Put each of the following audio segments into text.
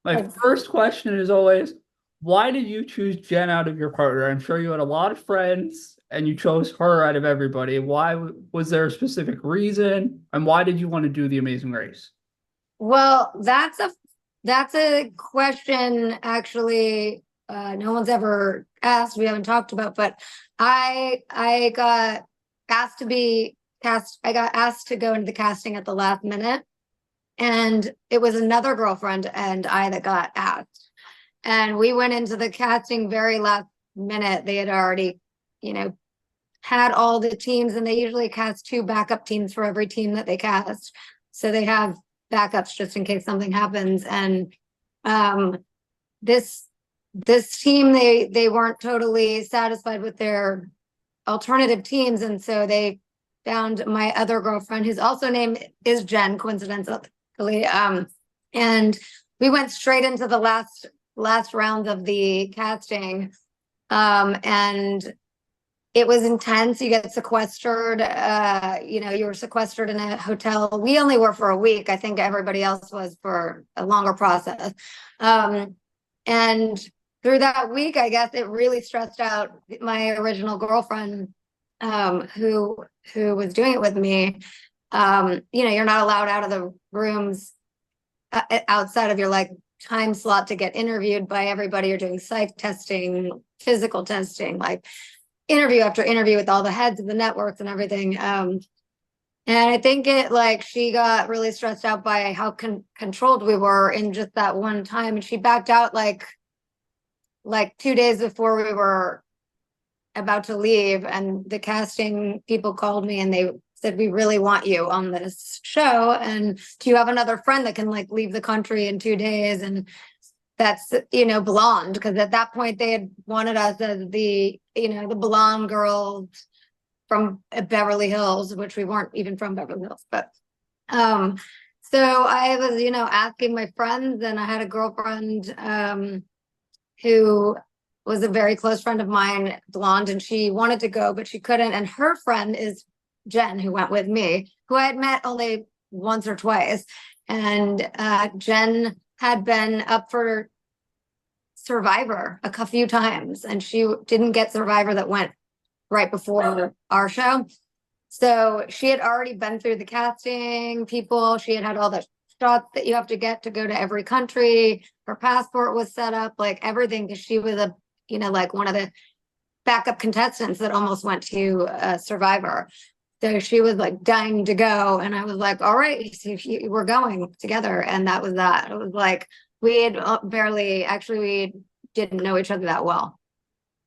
My first question is always, why did you choose Jen out of your partner? I'm sure you had a lot of friends and you chose her out of everybody. Was there a specific reason? And why did you want to do The Amazing Race? Well, that's a question actually no one's ever asked. We haven't talked about, but I got asked to be cast. I got asked to go into the casting at the last minute, and it was another girlfriend and I that got asked. And we went into the casting very last minute. They had already, you know, had all the teams, and they usually cast two backup teams for every team that they cast. So they have backups just in case something happens. And um, this this team, they weren't totally satisfied with their alternative teams, and so they found my other girlfriend, whose also name is Jen, coincidentally. And we went straight into the last round of the casting. And it was intense. You get sequestered. You were sequestered in a hotel. We only were for a week. I think everybody else was for a longer process. And through that week, I guess it really stressed out my original girlfriend, who was doing it with me. You're not allowed out of the rooms outside of your like time slot to get interviewed by everybody. You're doing psych testing, physical testing, like interview after interview with all the heads of the networks and everything. And I think she got really stressed out by how controlled we were in just that one time. And she backed out like 2 days before we were about to leave. And the casting people called me and they said, we really want you on this show. And do you have another friend that can like leave the country in 2 days? And that's, blonde, because at that point they had wanted us as the blonde girls from Beverly Hills, which we weren't even from Beverly Hills. But so I was, asking my friends, and I had a girlfriend who was a very close friend of mine, blonde, and she wanted to go, but she couldn't. And her friend is Jen, who went with me, who I had met only once or twice. And Jen had been up for Survivor a few times, and she didn't get Survivor that went right before our show. So she had already been through the casting people. She had all the shots that you have to get to go to every country. Her passport was set up, like everything, because she was like one of the backup contestants that almost went to Survivor. So she was like dying to go. And I was like, all right, so we're going together. And that was that. It was like, we had we didn't know each other that well.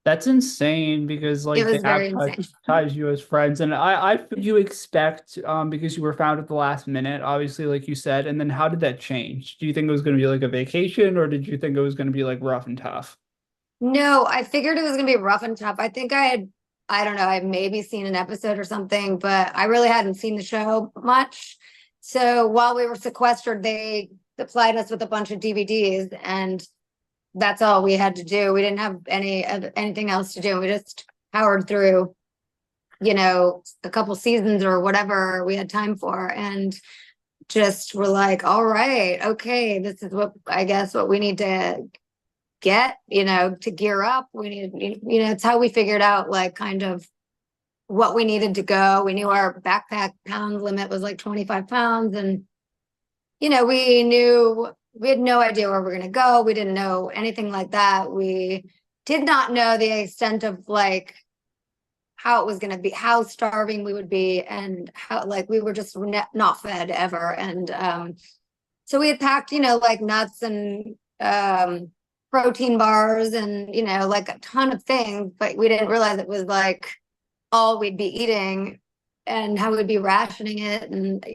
That's insane because It like they was very insane. advertise you as friends, and I you expect because you were found at the last minute, obviously, like you said, and then how did that change? Do you think it was going to be like a vacation, or did you think it was going to be like rough and tough? No, I figured it was going to be rough and tough. I don't know, I maybe seen an episode or something, but I really hadn't seen the show much. So while we were sequestered, they supplied us with a bunch of DVDs, and that's all we had to do. We didn't have anything else to do. We just powered through, a couple seasons or whatever we had time for, and just were like, all right, okay, this is what we need to get, to gear up. We need, it's how we figured out like kind of what we needed to go. We knew our backpack pound limit was like 25 pounds. And, we had no idea where we are going to go. We didn't know anything like that. We did not know the extent of like how it was going to be, how starving we would be, and how like we were just not fed ever. And so we had packed, like nuts and protein bars and, like a ton of things, but we didn't realize it was like all we'd be eating and how we'd be rationing it. And,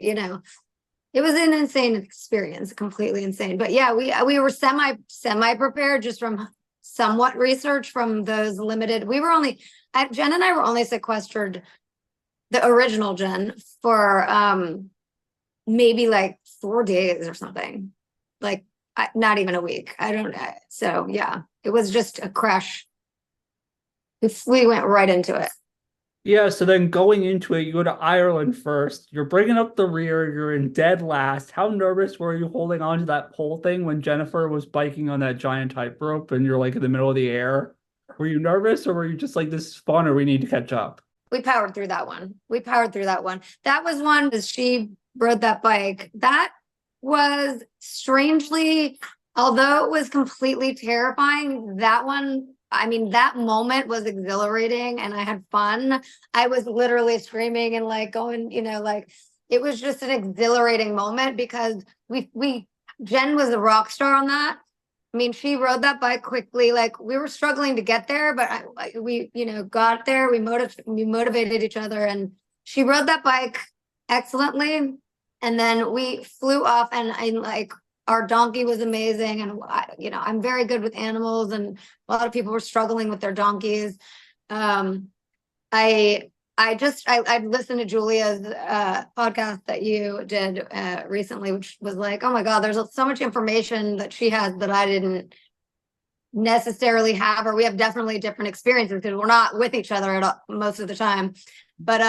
it was an insane experience, completely insane. But yeah, we were semi prepared just from somewhat research from those limited. Jen and I were only sequestered, the original Jen, for maybe like 4 days or something, like not even a week. I don't know. So yeah, it was just a crash. We went right into it. Yeah, so then going into it, you go to Ireland first. You're bringing up the rear. You're in dead last. How nervous were you holding on to that pole thing when Jennifer was biking on that giant tightrope and you're like in the middle of the air? Were you nervous or were you just like, this is fun or we need to catch up? We powered through that one. We powered through that one. That was one as she rode that bike. That was strangely, although it was completely terrifying, that one, I mean, that moment was exhilarating and I had fun. I was literally screaming and like going, like it was just an exhilarating moment because Jen was a rock star on that. I mean, she rode that bike quickly. Like we were struggling to get there, but we, got there. We motivated each other, and she rode that bike excellently. And then we flew off, and like our donkey was amazing. And I'm very good with animals, and a lot of people were struggling with their donkeys. Um, I I listened to Julia's podcast that you did recently, which was like, oh my God, there's so much information that she has that I didn't necessarily have, or we have definitely different experiences because we're not with each other at all, most of the time. But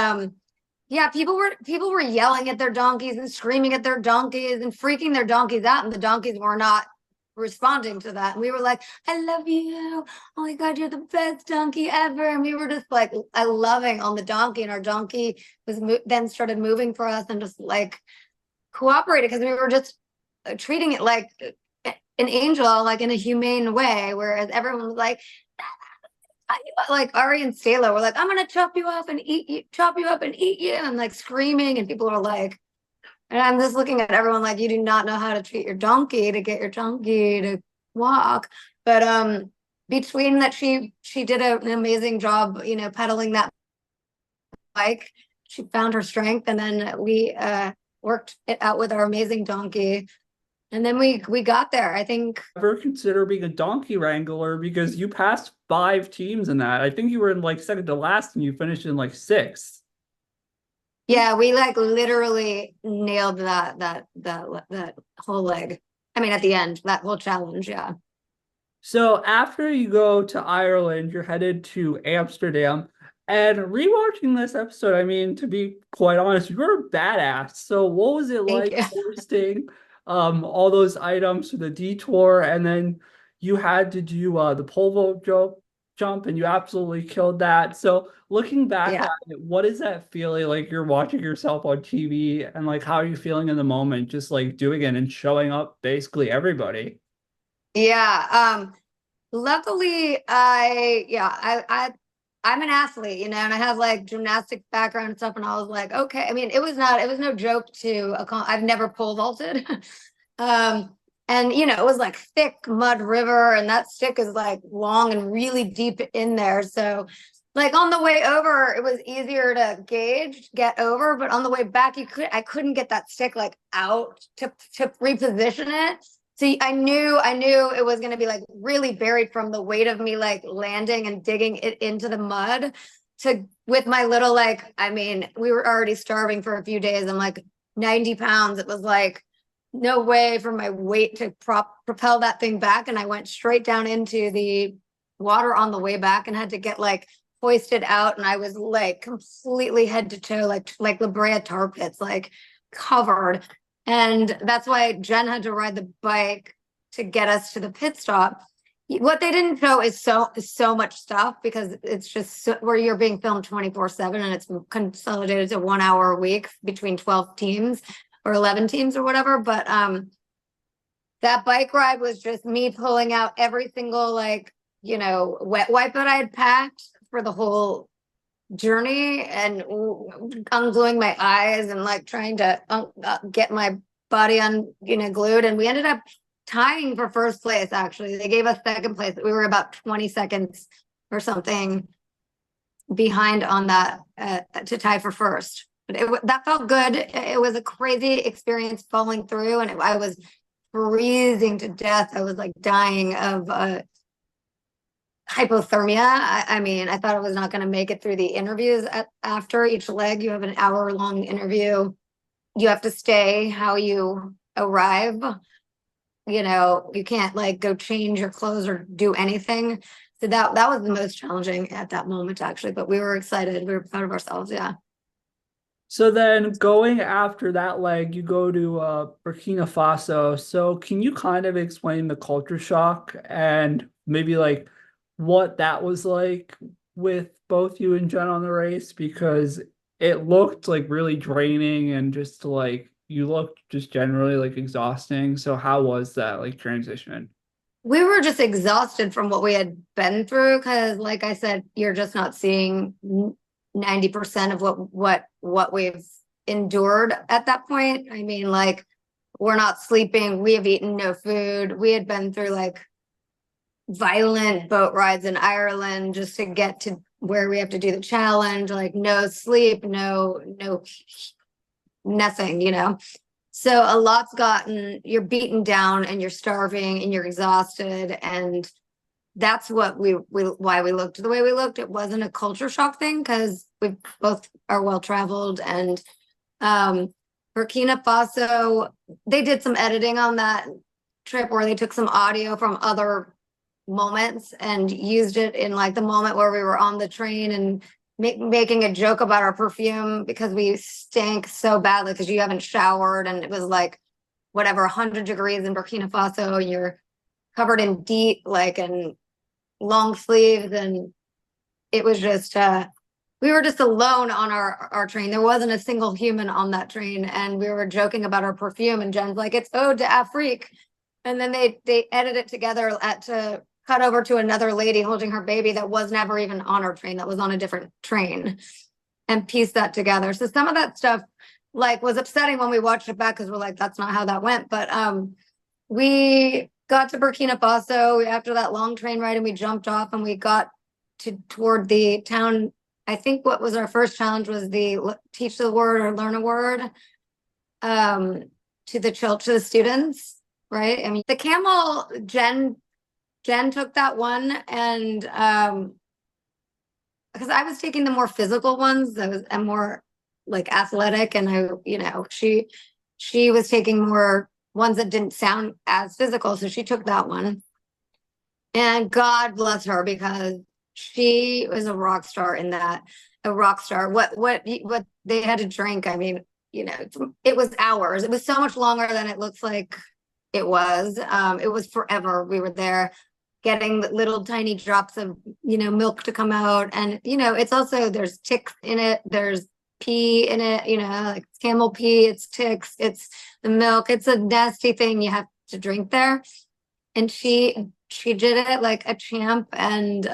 yeah, people were yelling at their donkeys and screaming at their donkeys and freaking their donkeys out, and the donkeys were not responding to that. And we were like, I love you. Oh my God, you're the best donkey ever. And we were just like, I loving on the donkey, and our donkey was then started moving for us and just like cooperated because we were just treating it like an angel, like in a humane way. Whereas everyone was like Ari and Stella were like, I'm gonna chop you up and eat you, and like screaming, and people were like, and I'm just looking at everyone like, you do not know how to treat your donkey to get your donkey to walk. But between that, she did an amazing job, pedaling that bike. She found her strength, and then we worked it out with our amazing donkey. And then we got there. I think Ever consider being a donkey wrangler because you passed 5 teams in that? I think you were in like second to last and you finished in like sixth. yeah, we like literally nailed that whole leg. I mean, at the end, that whole challenge, yeah. So after you go to Ireland, you're headed to Amsterdam. And rewatching this episode, I mean, to be quite honest, you were a badass. So what was it Thank like you. hosting all those items for the detour? And then you had to do the pole vault jump, and you absolutely killed that. So looking back Yeah. at it, what is that feeling like you're watching yourself on TV and like how are you feeling in the moment, just like doing it and showing up basically everybody? Yeah. Luckily, I'm an athlete, and I have like gymnastic background and stuff. And I was like, okay. I mean, it was no joke I've never pole vaulted. And it was like thick mud river, and that stick is like long and really deep in there. So like on the way over, it was easier to get over, but on the way back, I couldn't get that stick like out to reposition it. So I knew it was going to be like really buried from the weight of me like landing and digging it into the mud to with my little like, I mean, we were already starving for a few days. I'm like 90 pounds. It was like no way for my weight to propel that thing back. And I went straight down into the water on the way back and had to get like hoisted out. And I was like completely head to toe, like La Brea tar pits, like covered. And that's why Jen had to ride the bike to get us to the pit stop. What they didn't show is so much stuff because it's just where you're being filmed 24/7 and it's consolidated to 1 hour a week between 12 teams or 11 teams or whatever. But that bike ride was just me pulling out every single like, wet wipe that I had packed for the whole journey and ungluing my eyes and like trying to get my body glued. And we ended up tying for first place. Actually, they gave us second place. We were about 20 seconds or something behind on that to tie for first. But that felt good. It was a crazy experience falling through, and I was freezing to death. I was like dying of hypothermia. I mean, I thought I was not going to make it through the interviews after each leg. You have an hour-long interview. You have to stay how you arrive. You can't like go change your clothes or do anything. So that was the most challenging at that moment, actually, but we were excited. We were proud of ourselves. Yeah. So then going after that leg, you go to Burkina Faso. So can you kind of explain the culture shock and maybe like what that was like with both you and Jen on the race? Because it looked like really draining and just like you looked just generally like exhausting. So how was that like transition? We were just exhausted from what we had been through because, like I said, you're just not seeing 90% of what we've endured at that point. I mean, like, we're not sleeping, we have eaten no food. We had been through like violent boat rides in Ireland just to get to where we have to do the challenge, like no sleep, no nothing, you know. So a lot's gotten, you're beaten down and you're starving and you're exhausted. And that's what why we looked the way we looked. It wasn't a culture shock thing because we both are well traveled. And Burkina Faso, they did some editing on that trip where they took some audio from other moments and used it in like the moment where we were on the train and making a joke about our perfume because we stank so badly because you haven't showered and it was like whatever 100 degrees in Burkina Faso and you're covered in DEET like and long sleeves and it was just we were just alone on our train. There wasn't a single human on that train and we were joking about our perfume and Jen's like it's Ode to Afrique and then they edit it together to cut over to another lady holding her baby that was never even on our train, that was on a different train, and piece that together. So some of that stuff like was upsetting when we watched it back because we're like, that's not how that went. But we got to Burkina Faso after that long train ride and we jumped off and we got toward the town. I think what was our first challenge was the teach the word or learn a word to the students, right? I mean, the camel, Jen took that one and because I was taking the more physical ones, I'm more like athletic and she was taking more ones that didn't sound as physical. So she took that one. And God bless her because she was a rock star in that, a rock star. What they had to drink, I mean, it was hours. It was so much longer than it looks like it was. It was forever. We were there getting little tiny drops of milk to come out and it's also there's ticks in it, there's pee in it, like camel pee, it's ticks, it's the milk, it's a nasty thing you have to drink there. And she did it like a champ. And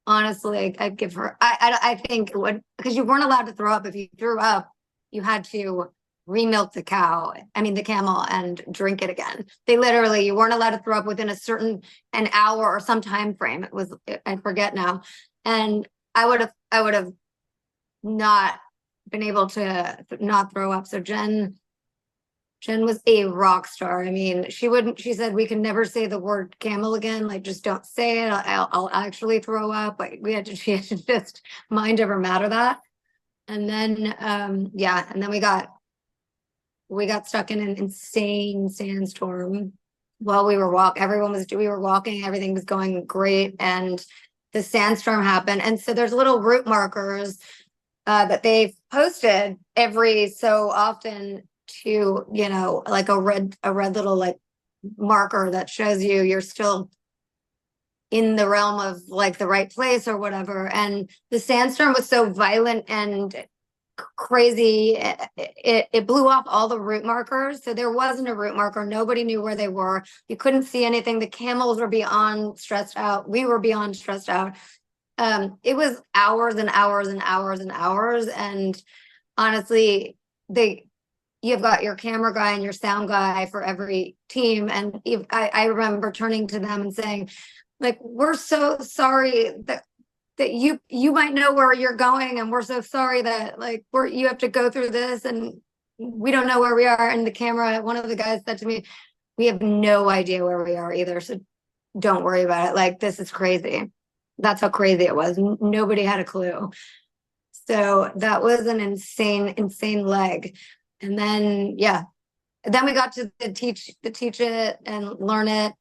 honestly, I'd give her, I think it would, because you weren't allowed to throw up. If you threw up you had to remilk the camel and drink it again. They literally, you weren't allowed to throw up within an hour or some time frame. It was, I forget now. And I would have not been able to not throw up. So Jen was a rock star. I mean, she said we can never say the word camel again. Like, just don't say it. I'll actually throw up. Like she had to just mind over matter that. And then, and then we got stuck in an insane sandstorm while we were we were walking, everything was going great. And the sandstorm happened. And so there's little route markers that they've posted every so often to, like a red little like marker that shows you're still in the realm of like the right place or whatever. And the sandstorm was so violent and crazy, it blew off all the route markers. So there wasn't a route marker. Nobody knew where they were. You couldn't see anything. The camels were beyond stressed out. We were beyond stressed out. It was hours and hours and hours and hours. And honestly, you've got your camera guy and your sound guy for every team. And I remember turning to them and saying, like, we're so sorry that you might know where you're going, and we're so sorry that like you have to go through this and we don't know where we are. And the camera, one of the guys said to me, we have no idea where we are either, so don't worry about it. Like, this is crazy. That's how crazy it was. Nobody had a clue. So that was an insane leg. And then then we got to teach it and learn it.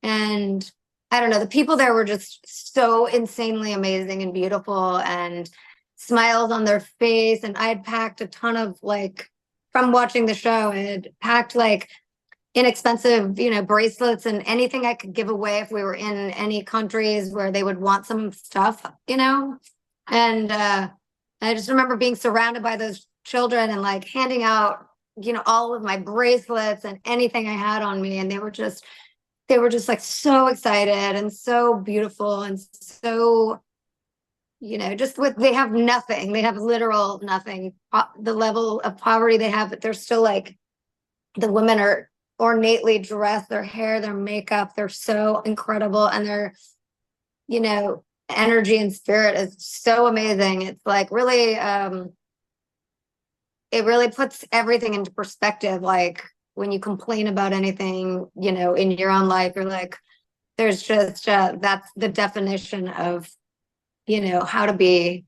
And I don't know, the people there were just so insanely amazing and beautiful and smiles on their face. And I had packed a ton of like, from watching the show, I had packed like inexpensive, bracelets and anything I could give away if we were in any countries where they would want some stuff. And I just remember being surrounded by those children and like handing out, all of my bracelets and anything I had on me. And they were just like so excited and so beautiful and so, just they have nothing. They have literal nothing. The level of poverty they have, but they're still like, the women are ornately dressed, their hair, their makeup, they're so incredible. And their, energy and spirit is so amazing. It's like really, it really puts everything into perspective. Like when you complain about anything, in your own life, you're like, there's just, that's the definition of, how to be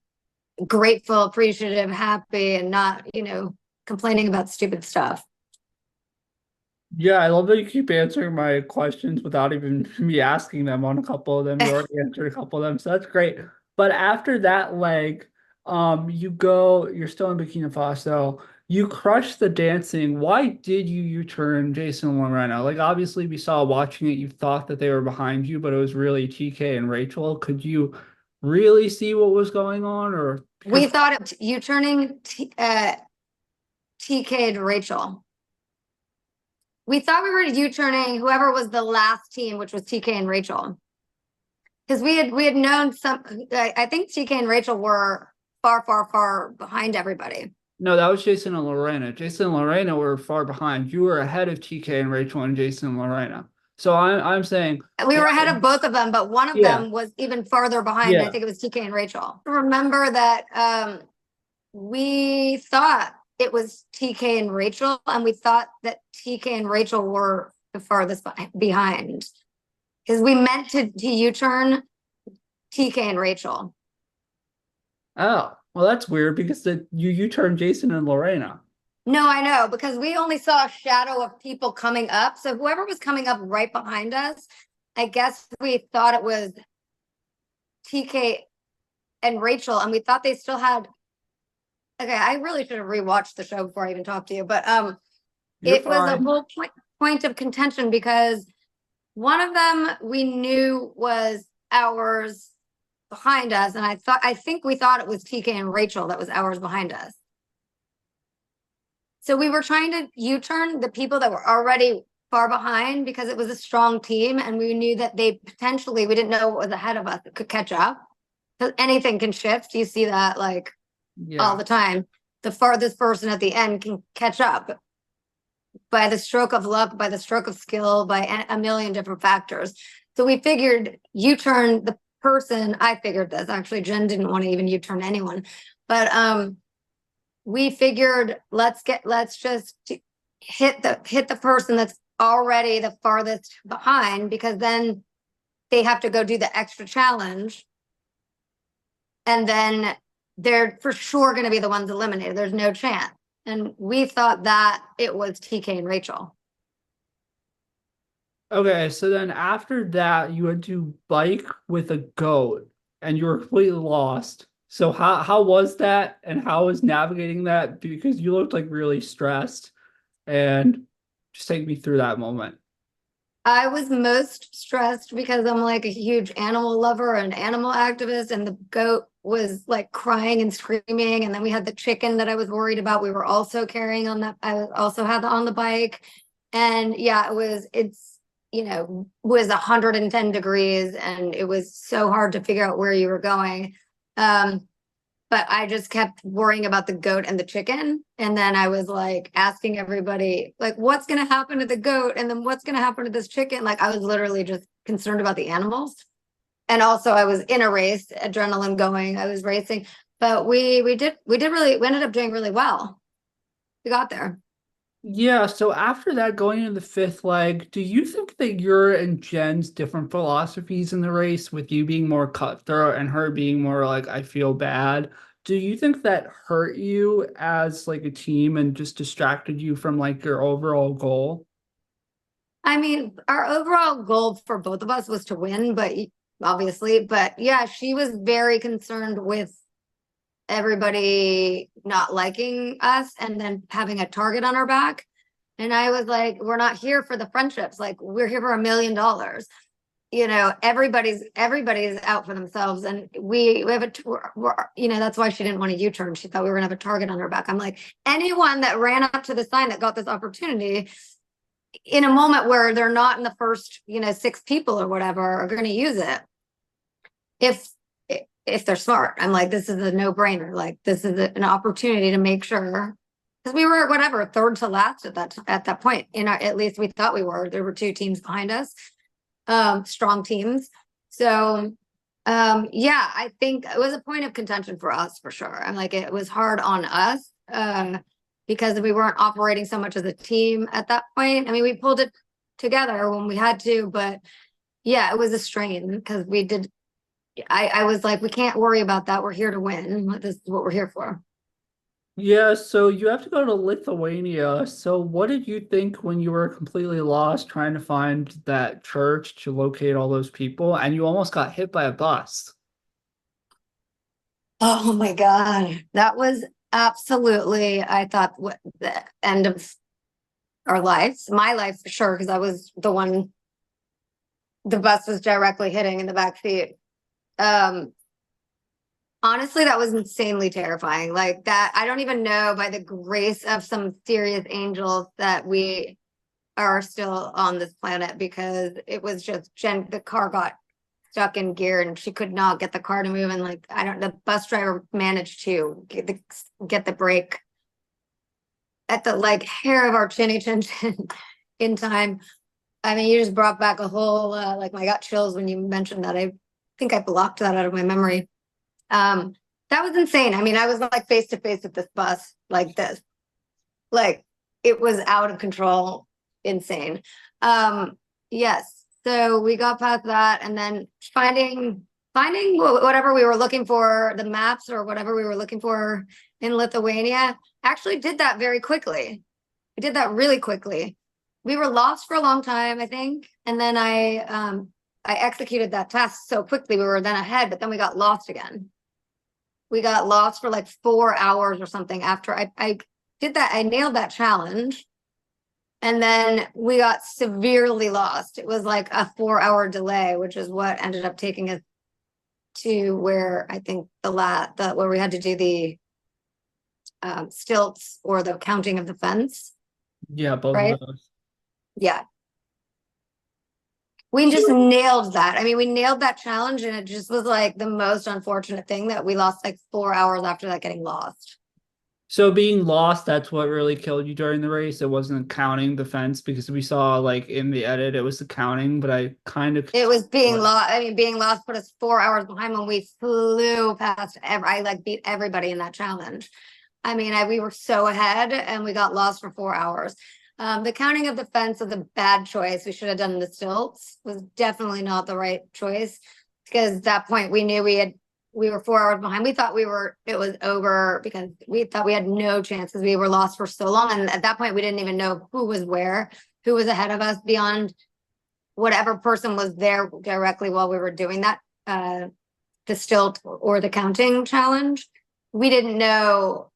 grateful, appreciative, happy, and not, complaining about stupid stuff. Yeah, I love that you keep answering my questions without even me asking them on a couple of them. You already answered a couple of them, so that's great. But after that leg, you're still in Burkina Faso. You crushed the dancing. Why did you U-turn Jason and Lorena? Like obviously we saw watching it, you thought that they were behind you, but it was really TK and Rachel. Could you really see what was going on, or We because thought it you turning TK to Rachel. We thought we were U-turning whoever was the last team, which was TK and Rachel. Because we had known some. I think TK and Rachel were far, far, far behind everybody. no, that was Jason and Lorena. Jason and Lorena were far behind. You were ahead of TK and Rachel and Jason and Lorena. So I'm saying, We why? were ahead of both of them, but one of Yeah, them was even farther behind. And I yeah. think it was TK and Rachel. Remember that we thought it was TK and Rachel, and we thought that TK and Rachel were the farthest behind because we meant to U-turn TK and Rachel. Oh, well, that's weird because you turned Jason and Lorena. No, I know, because we only saw a shadow of people coming up. So whoever was coming up right behind us, I guess we thought it was TK and Rachel, and we thought they still had. Okay, I really should have rewatched the show before I even talked to you, but You're it was a fine. whole point of contention because one of them we knew was hours behind us, and I think we thought it was TK and Rachel that was hours behind us. So we were trying to U-turn the people that were already far behind because it was a strong team, and we knew that we didn't know what was ahead of us that could catch up. Because anything can shift. You see that like all Yeah. the time. The farthest person at the end can catch up by the stroke of luck, by the stroke of skill, by a million different factors. So we figured U-turn the person. I figured this actually. Jen didn't want to even U-turn anyone, but we figured let's just hit the person that's already the farthest behind, because then they have to go do the extra challenge, and then they're for sure going to be the ones eliminated. There's no chance. And we thought that it was TK and Rachel. Okay, so then after that, you had to bike with a goat and you were completely lost. So how was that and how was navigating that? Because you looked like really stressed and just take me through that moment. I was most stressed because I'm like a huge animal lover and animal activist, and the goat was like crying and screaming. And then we had the chicken that I was worried about. We were also carrying on that. I also had on the bike. And yeah, was 110 degrees, and it was so hard to figure out where you were going. But I just kept worrying about the goat and the chicken. And then I was like asking everybody, like, what's going to happen to the goat? And then what's going to happen to this chicken? Like, I was literally just concerned about the animals. And also I was in a race, adrenaline going, I was racing, but we ended up doing really well. We got there. Yeah, so after that, going into the fifth leg, do you think that your and Jen's different philosophies in the race, with you being more cutthroat and her being more like, I feel bad, do you think that hurt you as like a team and just distracted you from like your overall goal? I mean, our overall goal for both of us was to win, but obviously, but yeah, she was very concerned with everybody not liking us and then having a target on our back. And I was like, we're not here for the friendships. Like, we're here for $1 million. You know, everybody's out for themselves, and we have that's why she didn't want a U-turn. She thought we were gonna have a target on her back. I'm like, anyone that ran up to the sign that got this opportunity in a moment where they're not in the first, 6 people or whatever, are going to use it if if they're smart. I'm like, this is a no-brainer. Like, this is an opportunity to make sure, because we were whatever third to last at that point. At least we thought we were. There were 2 teams behind us, strong teams. So yeah, I think it was a point of contention for us for sure. I'm like, it was hard on us because we weren't operating so much as a team at that point. I mean, we pulled it together when we had to, but yeah, it was a strain because we did. I was like, we can't worry about that. We're here to win. This is what we're here for. Yeah, so you have to go to Lithuania. So what did you think when you were completely lost trying to find that church to locate all those people and you almost got hit by a bus? Oh my God. That was absolutely, I thought, what the end of our lives, my life for sure, because I was the one the bus was directly hitting in the back seat. Um, Honestly, that was insanely terrifying. Like that, I don't even know, by the grace of some serious angels, that we are still on this planet, because it was just the car got stuck in gear and she could not get the car to move. And like, the bus driver managed to get the brake at the like hair of our chinny chin chin in time. I mean, you just brought back a whole, like, I got chills when you mentioned that. I think I blocked that out of my memory. Um, that was insane. I mean, I was like face to face with this bus like this. Like, it was out of control, insane. Yes. So we got past that, and then finding whatever we were looking for, the maps or whatever we were looking for in Lithuania, actually did that very quickly. We did that really quickly. We were lost for a long time, I think, and then I executed that task so quickly. We were then ahead, but then we got lost again. We got lost for like 4 hours or something after I did that. I nailed that challenge. And then we got severely lost. It was like a 4-hour delay, which is what ended up taking us to where I think where we had to do the stilts or the counting of the fence, Yeah, both right? of those. Yeah. We just nailed that. I mean, we nailed that challenge, and it just was like the most unfortunate thing that we lost like 4 hours after that, getting lost. So being lost, that's what really killed you during the race. It wasn't counting the fence because we saw like in the edit it was the counting, but I kind of It was being lost. I mean, being lost put us 4 hours behind when we flew past. I like beat everybody in that challenge. I mean, we were so ahead and we got lost for 4 hours. The counting of the fence was a bad choice. We should have done the stilts. Was definitely not the right choice, because at that point we knew we were 4 hours behind. We thought it was over, because we thought we had no chance because we were lost for so long. And at that point we didn't even know who was where, who was ahead of us beyond whatever person was there directly while we were doing that, the stilt or the counting challenge. We didn't know.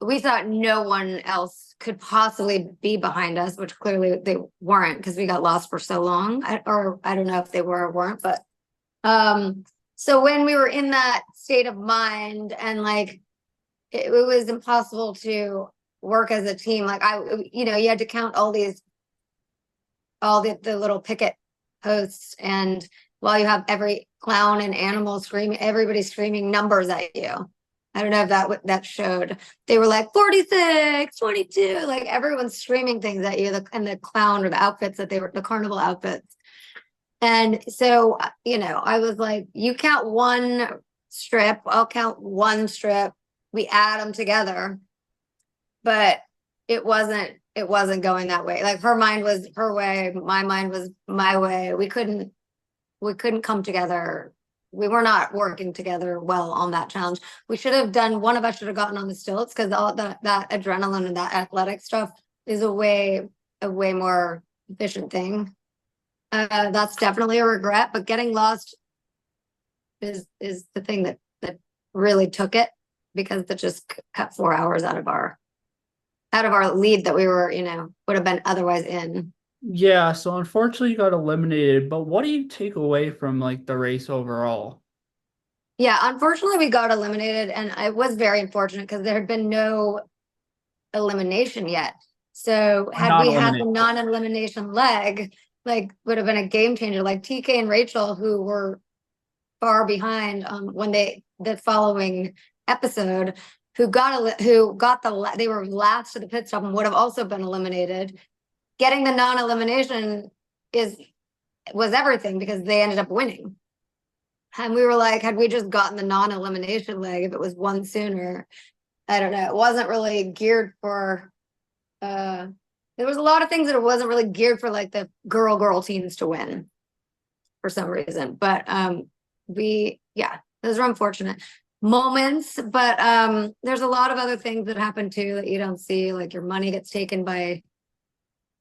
We thought no one else could possibly be behind us, which clearly they weren't, because we got lost for so long. Or I don't know if they were or weren't, but so when we were in that state of mind, and like it was impossible to work as a team. Like, you had to count all the little picket posts, and while you have every clown and animal screaming, everybody screaming numbers at you. I don't know if that showed. They were like 46, 22, like everyone's screaming things at you, and the clown or the outfits that the carnival outfits. And so, I was like, you count one strip, I'll count one strip. We add them together. But it wasn't going that way. Like, her mind was her way, my mind was my way. We couldn't come together. We were not working together well on that challenge. One of us should have gotten on the stilts, because all that adrenaline and that athletic stuff is a way more efficient thing. That's definitely a regret, but getting lost is the thing that really took it, because it just cut 4 hours out of our lead that we were, would have been otherwise in. Yeah, so unfortunately you got eliminated, but what do you take away from like the race overall? Yeah, unfortunately we got eliminated, and I was very unfortunate because there had been no elimination yet. So Or had not we had the eliminated? non-elimination leg, like would have been a game changer. Like TK and Rachel, who were far behind when the following episode, they were last to the pit stop and would have also been eliminated. Getting the non-elimination is was everything because they ended up winning. And we were like, had we just gotten the non-elimination leg, if it was one sooner, I don't know. It wasn't really geared for uh there was a lot of things that it wasn't really geared for, like the girl teams to win for some reason. But yeah, those are unfortunate moments. But there's a lot of other things that happen too that you don't see, like your money gets taken by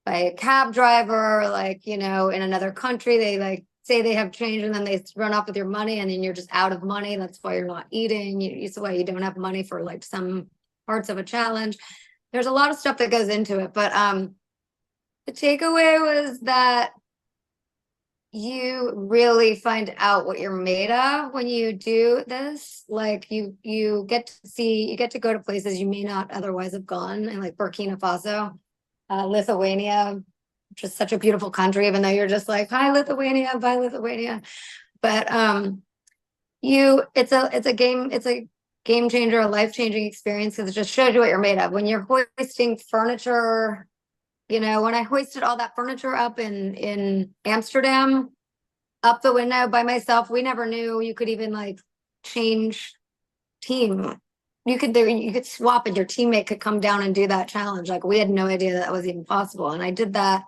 a cab driver, like, in another country, they like say they have change and then they run off with your money and then you're just out of money. That's why you're not eating. It's why you don't have money for like some parts of a challenge. There's a lot of stuff that goes into it, but the takeaway was that you really find out what you're made of when you do this. Like you get to go to places you may not otherwise have gone, and like Burkina Faso, Lithuania, which is such a beautiful country, even though you're just like, hi Lithuania, bye Lithuania. But it's a game changer, a life-changing experience, because it just shows you what you're made of. When you're hoisting furniture, when I hoisted all that furniture up in Amsterdam, up the window by myself, we never knew you could even like change team. You could swap and your teammate could come down and do that challenge. Like we had no idea that was even possible. And I did that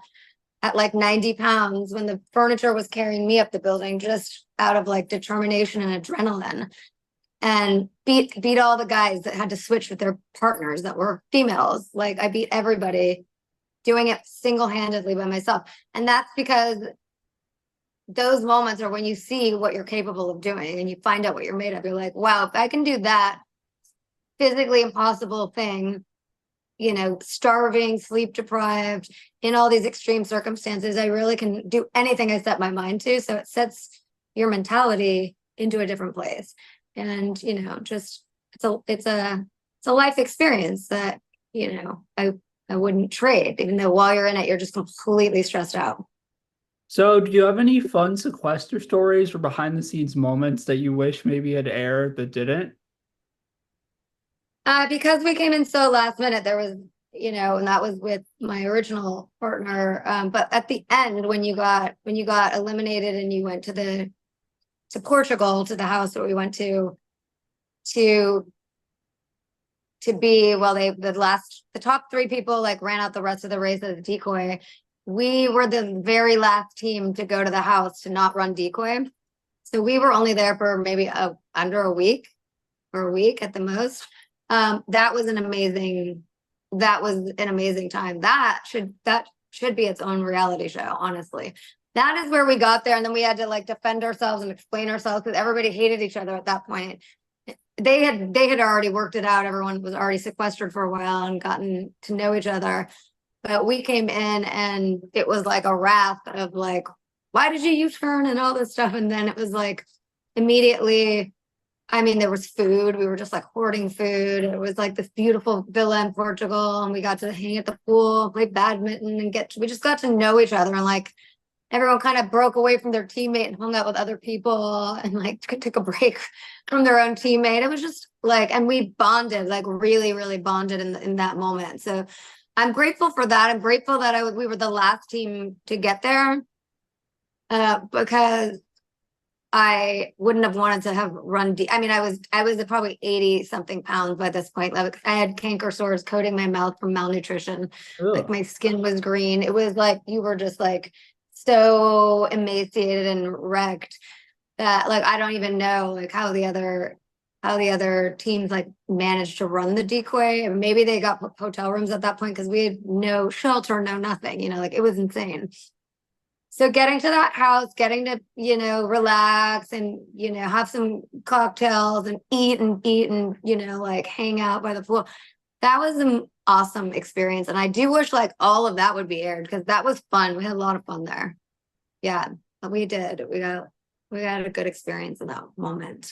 at like 90 pounds when the furniture was carrying me up the building, just out of like determination and adrenaline, and beat all the guys that had to switch with their partners that were females. Like I beat everybody doing it single-handedly by myself. And that's because those moments are when you see what you're capable of doing and you find out what you're made of. You're like, wow, if I can do that physically impossible thing, starving, sleep deprived, in all these extreme circumstances, I really can do anything I set my mind to. So it sets your mentality into a different place. And, just it's a life experience that, I wouldn't trade, even though while you're in it, you're just completely stressed out. So, do you have any fun sequester stories or behind the scenes moments that you wish maybe had aired that didn't? Because we came in so last minute, there was, and that was with my original partner. But at the end, when you got eliminated and you went to Portugal, to the house that we went to be, well, the top three people like ran out the rest of the race as a decoy. We were the very last team to go to the house to not run decoy. So we were only there for maybe under a week, or a week at the most. That was an amazing time. That should be its own reality show, honestly. That is where we got there, and then we had to like defend ourselves and explain ourselves because everybody hated each other at that point. They had already worked it out. Everyone was already sequestered for a while and gotten to know each other. But we came in and it was like a wrath of like, why did you U-turn and all this stuff? And then it was like immediately, I mean, there was food. We were just like hoarding food. It was like this beautiful villa in Portugal, and we got to hang at the pool, play badminton, and we just got to know each other. And like everyone kind of broke away from their teammate and hung out with other people and like took a break from their own teammate. It was just like, and we bonded, like really, really bonded in that moment. So I'm grateful for that. I'm grateful that we were the last team to get there, because I wouldn't have wanted to have run I mean, I was probably 80 something pounds by this point. Like I had canker sores coating my mouth from malnutrition. Like Ugh. my skin was green. It was like you were just like so emaciated and wrecked that like I don't even know like how how the other teams like managed to run the decoy. And maybe they got hotel rooms at that point because we had no shelter, no nothing, you know, like it was insane. So getting to that house, getting to, you know, relax and, you know, have some cocktails and eat and, you know, like hang out by the pool. That was an awesome experience. And I do wish like all of that would be aired because that was fun. We had a lot of fun there. Yeah, we did. We got a good experience in that moment.